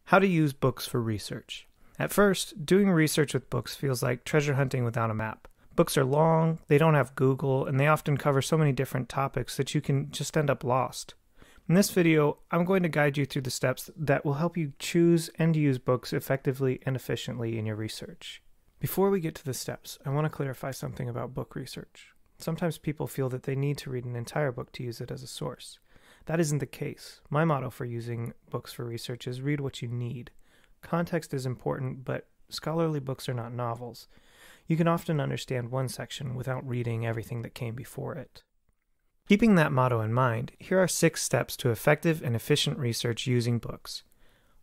How to use books for research. At first, doing research with books feels like treasure hunting without a map. Books are long, they don't have Google, and they often cover so many different topics that you can just end up lost. In this video, I'm going to guide you through the steps that will help you choose and use books effectively and efficiently in your research. Before we get to the steps, I want to clarify something about book research. Sometimes people feel that they need to read an entire book to use it as a source. That isn't the case. My motto for using books for research is read what you need. Context is important, but scholarly books are not novels. You can often understand one section without reading everything that came before it. Keeping that motto in mind, here are 6 steps to effective and efficient research using books.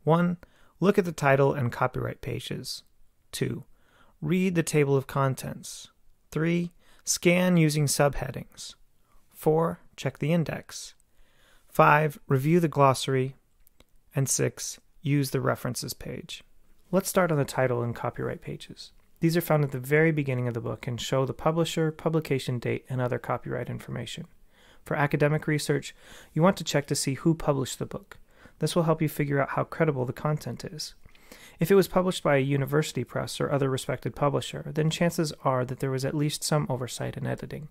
1. Look at the title and copyright pages. 2. Read the table of contents. 3. Scan using subheadings. 4. Check the index. 5. Review the glossary. And 6. Use the references page. Let's start on the title and copyright pages. These are found at the very beginning of the book and show the publisher, publication date, and other copyright information. For academic research, you want to check to see who published the book. This will help you figure out how credible the content is. If it was published by a university press or other respected publisher, then chances are that there was at least some oversight in editing.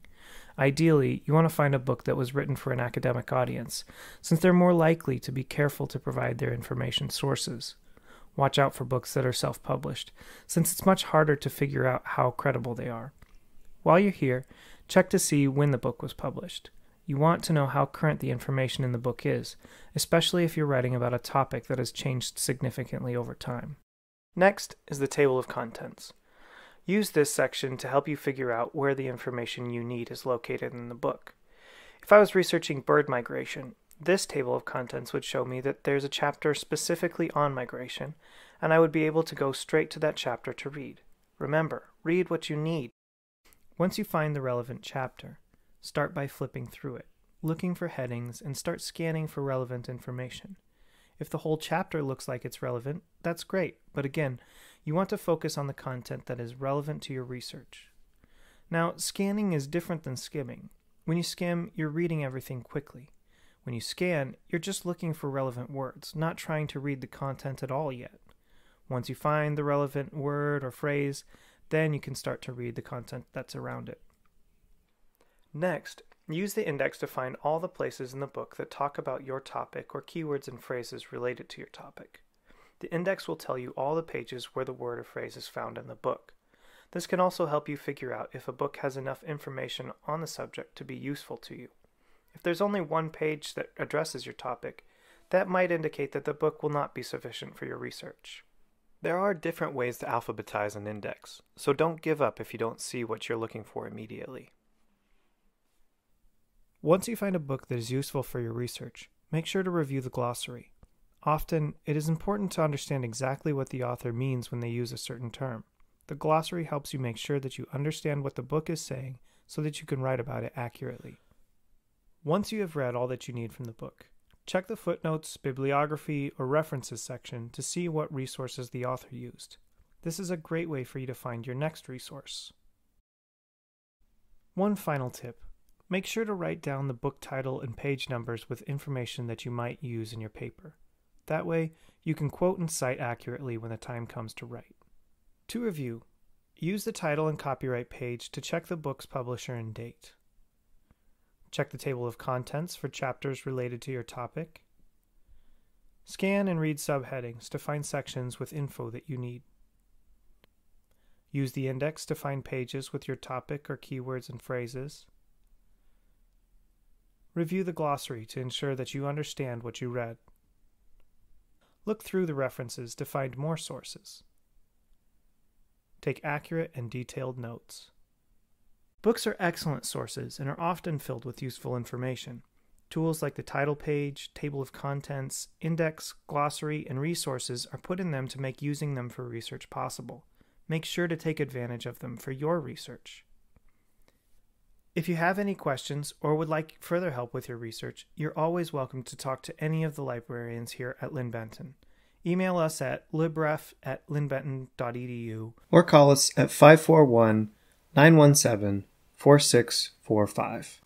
Ideally, you want to find a book that was written for an academic audience, since they're more likely to be careful to provide their information sources. Watch out for books that are self-published, since it's much harder to figure out how credible they are. While you're here, check to see when the book was published. You want to know how current the information in the book is, especially if you're writing about a topic that has changed significantly over time. Next is the table of contents. Use this section to help you figure out where the information you need is located in the book. If I was researching bird migration, this table of contents would show me that there's a chapter specifically on migration, and I would be able to go straight to that chapter to read. Remember, read what you need. Once you find the relevant chapter, start by flipping through it, looking for headings, and start scanning for relevant information. If the whole chapter looks like it's relevant, that's great, but again, you want to focus on the content that is relevant to your research. Now, scanning is different than skimming. When you skim, you're reading everything quickly. When you scan, you're just looking for relevant words, not trying to read the content at all yet. Once you find the relevant word or phrase, then you can start to read the content that's around it. Next, use the index to find all the places in the book that talk about your topic or keywords and phrases related to your topic. The index will tell you all the pages where the word or phrase is found in the book. This can also help you figure out if a book has enough information on the subject to be useful to you. If there's only one page that addresses your topic, that might indicate that the book will not be sufficient for your research. There are different ways to alphabetize an index, so don't give up if you don't see what you're looking for immediately. Once you find a book that is useful for your research, make sure to review the glossary. Often, it is important to understand exactly what the author means when they use a certain term. The glossary helps you make sure that you understand what the book is saying so that you can write about it accurately. Once you have read all that you need from the book, check the footnotes, bibliography, or references section to see what resources the author used. This is a great way for you to find your next resource. One final tip. Make sure to write down the book title and page numbers with information that you might use in your paper. That way, you can quote and cite accurately when the time comes to write. To review, use the title and copyright page to check the book's publisher and date. Check the table of contents for chapters related to your topic. Scan and read subheadings to find sections with info that you need. Use the index to find pages with your topic or keywords and phrases. Review the glossary to ensure that you understand what you read. Look through the references to find more sources. Take accurate and detailed notes. Books are excellent sources and are often filled with useful information. Tools like the title page, table of contents, index, glossary, and resources are put in them to make using them for research possible. Make sure to take advantage of them for your research. If you have any questions or would like further help with your research, you're always welcome to talk to any of the librarians here at Linn-Benton. Email us at libref@linnbenton.edu or call us at 541-917-4645.